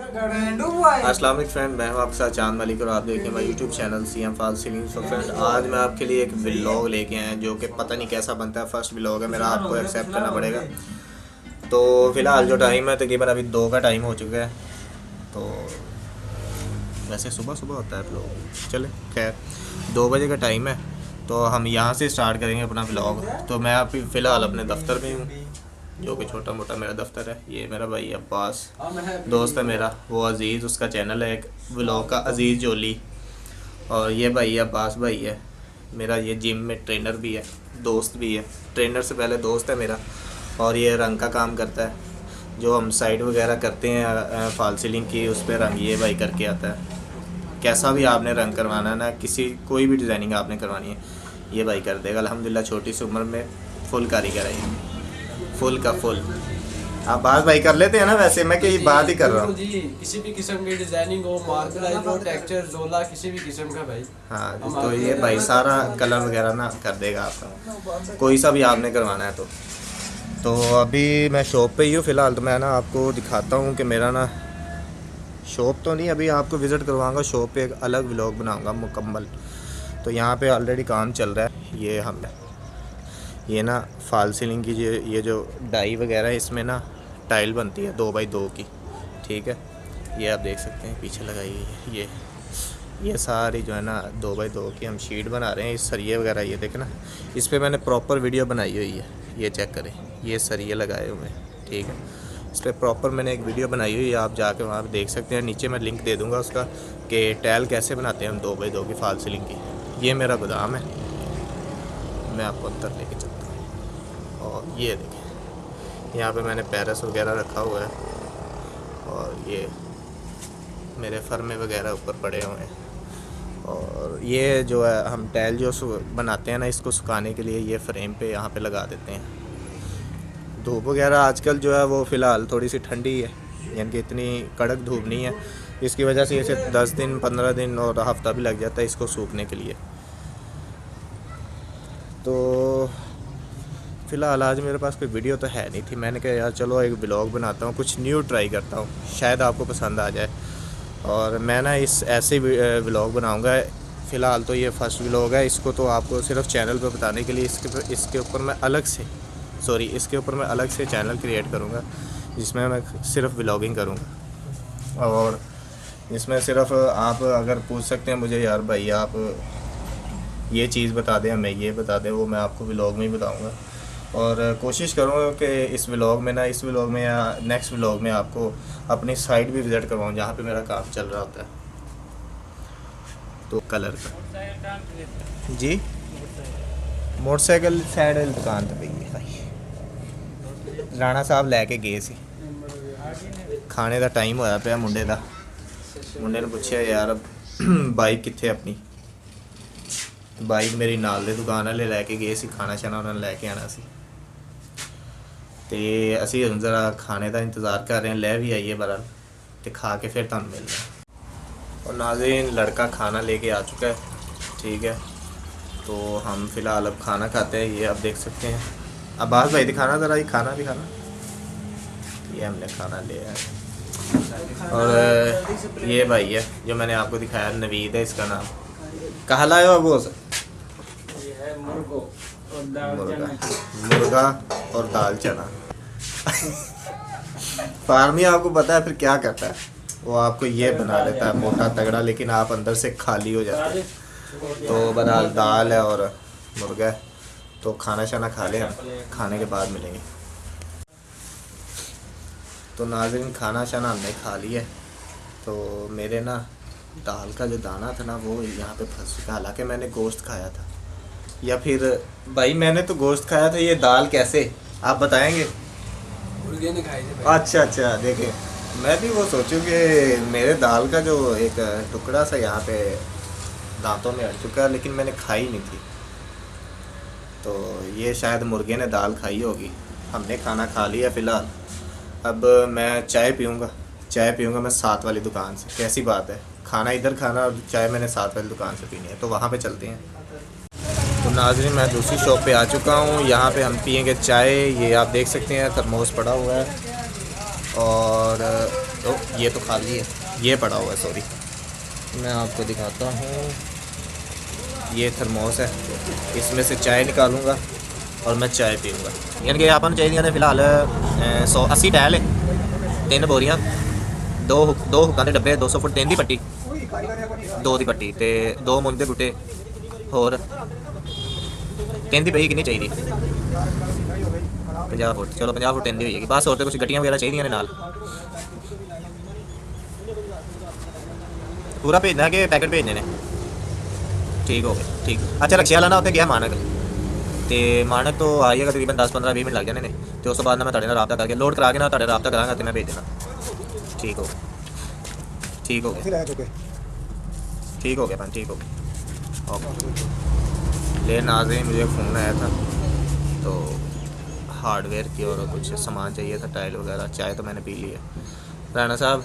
अस्सलाम वालेकुम फ्रेंड, मैं हूं आपके साथ चांद मलिक और आप देख रहे हैं मेरा YouTube channel CM fall ceiling. So friend, आज मैं आपके लिए एक व्लॉग लेके आया जो कि पता नहीं कैसा बनता है। फर्स्ट व्लॉग है मेरा, आपको एक्सेप्ट करना पड़ेगा। तो फ़िलहाल जो टाइम है तकरीबन अभी 2 का टाइम हो चुका है। तो वैसे सुबह सुबह होता है व्लॉग, चले खैर 2 बजे का टाइम है। तो हम यहाँ से स्टार्ट करेंगे अपना व्लॉग। तो मैं अभी फ़िलहाल अपने दफ्तर में हूँ, जो कि छोटा मोटा मेरा दफ्तर है। ये मेरा भाई अब्बास दोस्त है मेरा, वो अज़ीज़, उसका चैनल है एक व्लॉग का, अज़ीज़ जोली। और ये भाई अब्बास भाई है मेरा, ये जिम में ट्रेनर भी है, दोस्त भी है। ट्रेनर से पहले दोस्त है मेरा। और ये रंग का काम करता है, जो हम साइड वगैरह करते हैं फॉल सीलिंग की, उस पर रंग ये भाई करके आता है। कैसा भी आपने रंग करवाना है ना, कोई भी डिज़ाइनिंग आपने करवानी है, ये भाई कर देगा। अल्हम्दुलिल्लाह छोटी सी उम्र में फुल कारीगर है, फुल का फुल। आप बात भाई कर लेते हैं ना, वैसे मैं कि बात ही कर रहा हूँ जी। किसी भी किस्म की डिजाइनिंग हो, मार्बलाइज हो, टेक्सचर, जोला, किसी भी किस्म का भाई। हाँ, तो ये भाई सारा कलर वगैरह ना कर देगा आपका, कोई सा भी आपने करवाना है। तो अभी मैं शॉप पे ही हूँ फ़िलहाल। तो मैं ना आपको दिखाता हूँ कि मेरा ना शॉप तो नहीं, अभी आपको विज़िट करवाऊँगा शॉप पे, एक अलग व्लॉग बनाऊँगा मुकम्मल। तो यहाँ पे ऑलरेडी काम चल रहा है। ये ना फॉल सीलिंग की ये जो डाई वगैरह है, इसमें ना टाइल बनती है 2x2 की, ठीक है। ये आप देख सकते हैं पीछे लगाई है ये सारी जो है ना 2x2 की हम शीट बना रहे हैं। इस सरिये वगैरह ये देखें ना, इस पर मैंने प्रॉपर वीडियो बनाई हुई है, ये चेक करें, ये सरिये लगाए हुए हैं, ठीक है। इस पर प्रॉपर मैंने एक वीडियो बनाई हुई है, आप जाके वहाँ पर देख सकते हैं। नीचे मैं लिंक दे दूँगा उसका, कि टाइल कैसे बनाते हैं हम 2x2 की फॉल सीलिंग की। ये मेरा गोदाम है, मैं आपको अंदर लेके चलता हूँ। और ये देखें, यहाँ पे मैंने पैरस वगैरह रखा हुआ है, और ये मेरे फर्मे वगैरह ऊपर पड़े हुए हैं। और ये जो है हम टाइल जो बनाते हैं ना, इसको सुखाने के लिए ये फ्रेम पे यहाँ पे लगा देते हैं। धूप वगैरह आजकल जो है वो फ़िलहाल थोड़ी सी ठंडी है, यानी कि इतनी कड़क धूप नहीं है। इसकी वजह से इसे 10 दिन 15 दिन और हफ्ता भी लग जाता है इसको सूखने के लिए। तो फ़िलहाल आज मेरे पास कोई वीडियो तो है नहीं थी, मैंने कहा यार चलो एक व्लॉग बनाता हूँ, कुछ न्यू ट्राई करता हूँ, शायद आपको पसंद आ जाए। और मैं ना इस ऐसे व्लॉग बनाऊँगा। फ़िलहाल तो ये फर्स्ट व्लॉग है, इसको तो आपको सिर्फ चैनल पर बताने के लिए इसके ऊपर मैं अलग से चैनल क्रिएट करूँगा, जिसमें मैं सिर्फ व्लॉगिंग करूँगा। और इसमें सिर्फ आप अगर पूछ सकते हैं मुझे, यार भाई आप ये चीज़ बता दें, हमें ये बता दें, वो मैं आपको व्लॉग में ही बताऊँगा। और कोशिश करूँगा कि इस व्लॉग में या नेक्स्ट व्लॉग में आपको अपनी साइट भी विज़िट करवाऊँ, जहाँ पे मेरा काम चल रहा होता है। तो कलर का जी, मोटरसाइकिल साइड वाली दुकान तो पई है भाई, राणा साहब लैके गए सी। खाने का टाइम होया पिया मुंडे का, मुंडे ने पूछा यार बाइक कित्थे अपनी, बाइक मेरी नाल दे दुकान वाले लैके गए सी, खाना शाना उन्होंने लैके आना सी। तो असी हम ज़रा खाने का इंतज़ार कर रहे हैं, लै भी आइए बरल, तो खा के फिर तुहानू मिलना है। और नाज़रीन, लड़का खाना लेके आ चुका है, ठीक है। तो हम फ़िलहाल अब खाना खाते हैं। ये आप देख सकते हैं, अब्बास भाई दिखाना ज़रा, ये खाना दिखाना, ये हमने खाना लिया है। और ये भाई है जो मैंने आपको दिखाया, नवीद है इसका नाम। कहाँ लाए हो अबू? मुर्गा और दाल चना। फार्मी आपको पता है फिर क्या करता है, वो आपको ये बना देता है मोटा तगड़ा, लेकिन आप अंदर से खाली हो जाते हैं। तो बहरहाल दाल है और मुर्गा है। तो खाना शाना खा लें, हम खाने के बाद मिलेंगे। तो नाज़रीन, खाना शाना हमने खा लिया। तो मेरे ना दाल का जो दाना था ना, वो यहाँ पे फंस चुका। हालांकि मैंने गोश्त खाया था, या फिर भाई मैंने तो गोश्त खाया था, ये दाल कैसे आप बताएंगे? मुर्गे ने खाई थी भाई। अच्छा, देखिए मैं भी वो सोचूं कि मेरे दाल का जो एक टुकड़ा सा यहाँ पे दांतों में अड़ चुका है, लेकिन मैंने खाई नहीं थी। तो ये शायद मुर्गे ने दाल खाई होगी। हमने खाना खा लिया फ़िलहाल। अब मैं चाय पीऊँगा मैं साथ वाली दुकान से। कैसी बात है, खाना इधर खाना और चाय मैंने साथ वाली दुकान से पीनी है, तो वहाँ पे चलते हैं। तो नाज़रीन, मैं दूसरी शॉप पे आ चुका हूँ। यहाँ पे हम पियेंगे चाय। ये आप देख सकते हैं थर्मोस पड़ा हुआ है, और तो ये तो खाली है, ये पड़ा हुआ है, सॉरी। मैं आपको दिखाता हूँ, ये थर्मोस है, इसमें से चाय निकालूंगा और मैं चाय पीऊँगा। यानी कि अपन चाहिए ने फिलहाल 180 टैल है, 3 बोरियां, दो हुक्कां दे डब्बे, 200 फुट 3 दी पट्टी, 2 दी पट्टी ते 2 मुंज दे बूटे, होर 3 दी पई कितनी चाहिए? 50 फुट, चलो 50 फुट 3 दी होगी बस। और तो कुछ गट्टियां वगैरह चाहिए ने नाल। पूरा भेजना है कि पैकेट भेजने ने? ठीक हो गया, ठीक। अच्छा रक्शे वाला ना उत्थे गया मानक, तो मानक तो आइएगा तकरीबन 10-15-20 मिनट लग जाने ने, तो उस तो बाद ना मैं तुहाडे नाल राबता करके लोड करा के ना तुहाडे राबता करांगा ते मैं भेज देना। ठीक हो गया, ठीक हो गया, ठीक हो गया भाई, ठीक हो गया, ओके। ले नाज़रीन, मुझे फ़ोन आया था तो हार्डवेयर की और कुछ सामान चाहिए था, टाइल वगैरह। चाय तो मैंने पी ली है। राना साहब,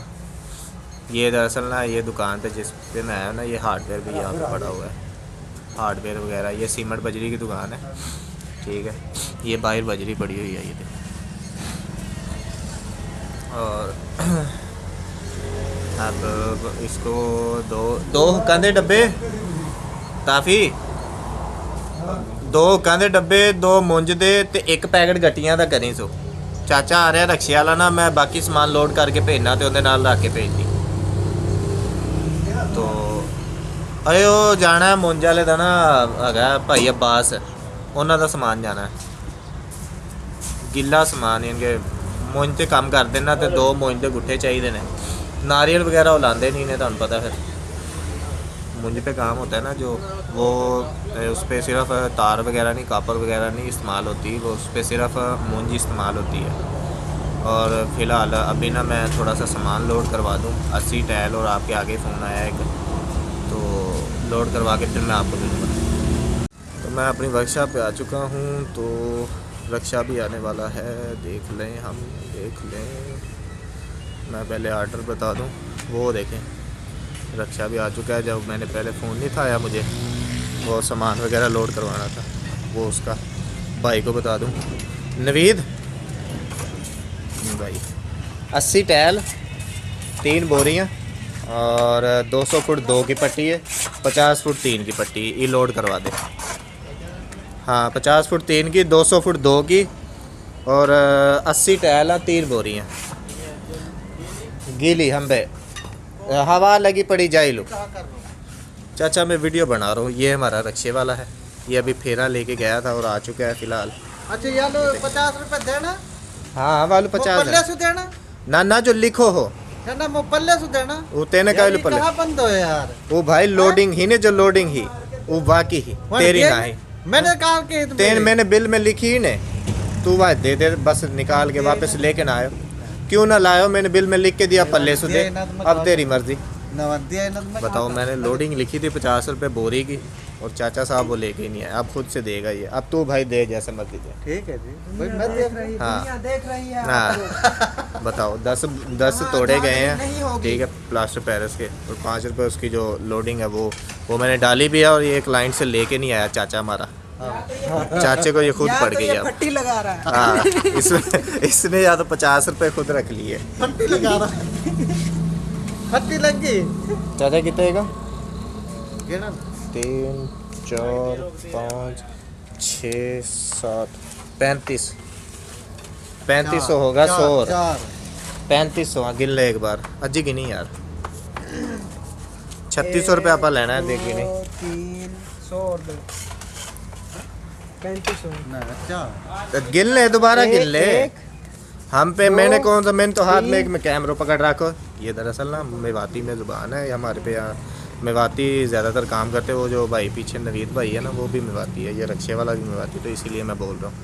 ये दरअसल ना ये दुकान पे जिस पे मैं आया ना, ये हार्डवेयर भी यहाँ पे पड़ा हुआ है, हार्डवेयर वगैरह। ये सीमेंट बजरी की दुकान है, ठीक है। ये बाहर बजरी पड़ी हुई है, ये देखो। और अब इसको दो हुक्कां दे डब्बे काफ़ी, 2 हुक्कां दे डब्बे, 2 मुंज दे ते 1 पैकेट गट्टियां दा करी सो। चाचा आ रहा रक्शे वाला ना, मैं बाकी समान लोड करके भेजना तो उहदे नाल रख के भेज दी। तो अरे वो जाना है मुंज वाले का ना, है भाई अब्बास, उन्हों का समान जाना है, गिला समान। यानी कि मुंज ते कम कर देना, तो 2 मुंज के गुट्ठे चाहिए ने। नारियल वगैरह वो लाते नहीं ने, तुहानू पता। फिर मुंज पे काम होता है ना जो, वो उस पर सिर्फ तार वगैरह नहीं, कापर वगैरह नहीं इस्तेमाल होती, वो उस पर सिर्फ मुंज इस्तेमाल होती है। और फ़िलहाल अभी ना मैं थोड़ा सा सामान लोड करवा दूँ, 80 टैल, और आपके आगे फ़ोन आया एक, तो लोड करवा के फिर मैं आपको दूँगा। तो मैं अपनी वर्कशॉप पे आ चुका हूँ, तो रक्षा भी आने वाला है, देख लें, हम देख लें। मैं पहले आर्डर बता दूँ, वो देखें, रक्षा भी आ चुका है। जब मैंने पहले फ़ोन नहीं था आया मुझे, वो सामान वगैरह लोड करवाना था, वो उसका भाई को बता दूँ, नवीद भाई। 80 टैल, 3 बोरियाँ, और 200 फुट 2 की पट्टी है, 50 फुट 3 की पट्टी, ये लोड करवा दे। हाँ 50 फुट 3 की, 200 फुट 2 की, और 80 टैल 3 बोरियाँ गीली हम पे हवा लगी पड़ी जाए लो। चाचा मैं वीडियो बना रहा हूँ, ये हमारा रक्शे वाला है, ये अभी फेरा लेके गया था और आ चुका है फ़िलहाल। अच्छा ये लो 50 रुपए देना। हाँ वालू 50 पल्ले से देना ना जो लिखो हो ना, वो पल्ले से देना। वो तेने का पल्ले कहाँ बंद हो यार, वो भाई लोडिंग ही ने, जो लोडिंग ही वो बाकी ही तेरी ना ही। मैंने कहा कि तेन मैंने बिल में लिखी ही ने, तू वह दे दे बस, निकाल के वापस लेके ना आयो। क्यों ना लायो, मैंने बिल में लिख के दिया पल्ले से दे, अब तेरी मर्जी। बताओ, मैंने लोडिंग लिखी थी 50 रुपये बोरी की, और चाचा साहब वो लेके ही नहीं आए, अब खुद से देगा ये। अब तू भाई दे जैसे मर्जी दे। ठीक है जी, भाई मैं देख रही हूँ, हाँ देख रही है। हाँ बताओ, 10 तोड़े गए हैं, ठीक है, प्लास्टर पेरिस के, और 5 रुपये उसकी जो लोडिंग है वो मैंने डाली भी है, और ये क्लाइंट से लेके नहीं आया चाचा हमारा। चाचे को ये खुद पड़ गई है, पट्टी लगा रहा है। हाँ इसने या तो 50 रुपये खुद रख लिए। पट्टी लगा रहा है, पट्टी लग गई। चाचा कितने का? गिना 3 4 5 6 7 3500 होगा। 100 3500, हाँ गिन ले एक बार, अजी गिनी यार। 3600 रुपये आप लेना है, देखिए नहीं 300 3500 तो गिन ले, दोबारा गिन ले। हम पे मैंने कौन सा, मैंने तो हाथ में एक में कैमरा पकड़ रखो। ये दरअसल ना मेवाती में ज़ुबान है हमारे पे, यहाँ मेवाती ज़्यादातर काम करते हैं। वो जो भाई पीछे नवीद भाई है ना, वो भी मेवाती है, ये रक्शे वाला भी मेवाती, तो इसीलिए मैं बोल रहा हूँ,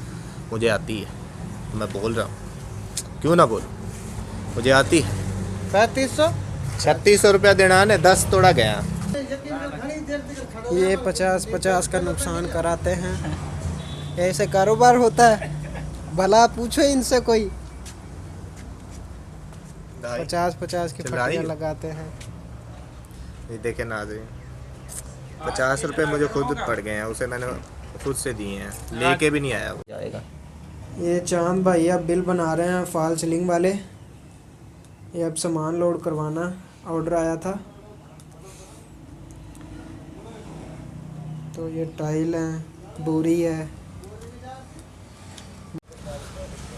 मुझे आती है, मैं बोल रहा हूँ, क्यों ना बोलूँ, मुझे आती है। 3500 3600 रुपया देना है, 10 तोड़ा गया। ये 50-50 का नुकसान कराते हैं, ऐसे कारोबार होता है? भला पूछो इनसे कोई। 50-50 की पट्टियाँ लगाते हैं। ये देखे नाज़रीन, 50 रुपये मुझे खुद पड़ गए हैं, उसे मैंने खुद से दिए हैं, लेके भी नहीं आया वो जाएगा। ये चांद भैया बिल बना रहे हैं फॉल सीलिंग वाले। ये अब सामान लोड करवाना, ऑर्डर आया था। तो ये टाइल है, बोरी है।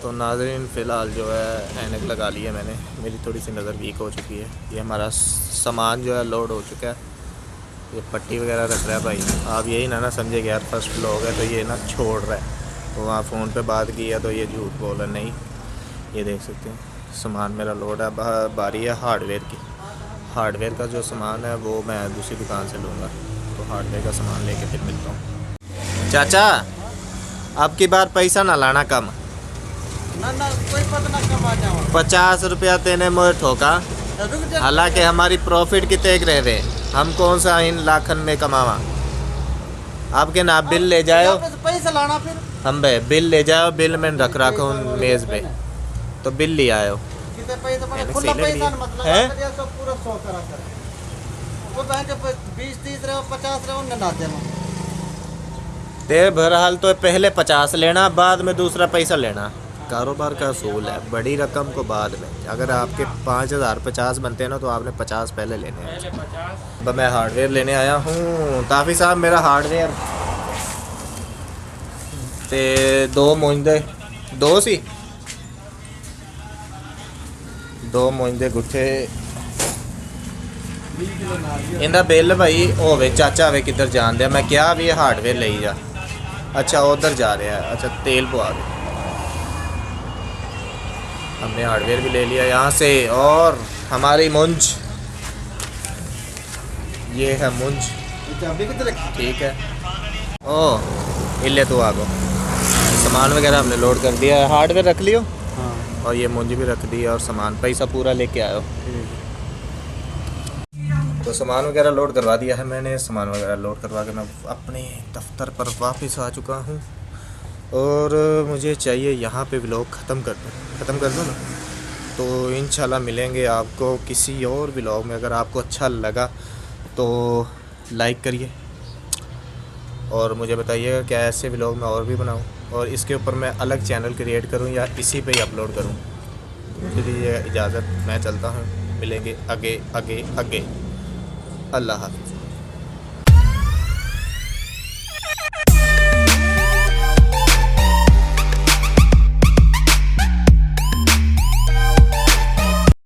तो नाज़रीन फ़िलहाल जो है ऐनक लगा ली है मैंने, मेरी थोड़ी सी नज़र वीक हो चुकी है। ये हमारा सामान जो है लोड हो चुका है। ये पट्टी वगैरह रख रहा है भाई। आप यही ना समझे कि यार फर्स्ट लोग है तो ये ना छोड़ रहा है। तो वहाँ फ़ोन पे बात किया तो ये झूठ बोला। नहीं, ये देख सकते हैं सामान मेरा लोड है। बारी है हार्डवेयर की। हार्डवेयर का जो सामान है वो मैं दूसरी दुकान से लूँगा। तो हार्डवेयर का सामान लेके फिर मिलता हूँ। चाचा, अब की बार पैसा ना लाना कम। ना कोई पता ना कब आ जाओ। 50 रुपया तेने मुझे ठोका, हालांकि हमारी प्रॉफिट कितने रह रहे। हम कौन सा इन लाखन में कमावा। आपके ना बिल ले जाओ, पैसा लाना फिर हम भाई बिल ले जाओ। बिल में रख रखा हूँ मेज़ पे, तो बिल ले आयो। कितने पैसे बने, मैंने खुला सीले पैसा लिए। मतलब हैं? सब पूरा 100 करा कर। वो बैंक के 20-30 रहे 50 रहे उन्हें ना देना। ते बहरहाल तो पहले 50 लेना, बाद में दूसरा पैसा लेना। कारोबार का असूल है, बड़ी रकम को बाद में। अगर आपके 5000 50 बनते हैं ना तो आपने 50 पहले लेने हैं। अब मैं हार्डवेयर लेने आया हूँ। ताफ़ी साहब मेरा हार्डवेयर ते 2 मुंदे 2 सी 2 मुंदे गुट्ठे इंदा बिल भाई होवे चाचा वे किधर जान दिया। मैं क्या भी हार्डवेयर ले जा। अच्छा उधर जा रहा है। अच्छा तेल पवा दे। हमने हार्डवेयर भी ले लिया यहाँ से। और हमारी मुंज, ये है मुंज, ठीक है। ओह इले तो आगो सामान वगैरह हमने लोड कर दिया है। हार्डवेयर रख लियो। हाँ और ये मुंज भी रख दी और सामान पैसा पूरा लेके आयो। तो सामान वगैरह लोड करवा दिया है मैंने। सामान वगैरह लोड करवा के मैं अपने दफ्तर पर वापस आ चुका हूँ। और मुझे चाहिए यहाँ पे व्लॉग ख़त्म कर दूँ ना। तो इंशाल्लाह मिलेंगे आपको किसी और व्लॉग में। अगर आपको अच्छा लगा तो लाइक करिए और मुझे बताइएगा क्या ऐसे व्लॉग मैं और भी बनाऊँ, और इसके ऊपर मैं अलग चैनल क्रिएट करूँ या इसी पे ही अपलोड करूँ। मुझे दीजिए इजाज़त, मैं चलता हूँ। मिलेंगे आगे। अल्लाह हाफ़िज़।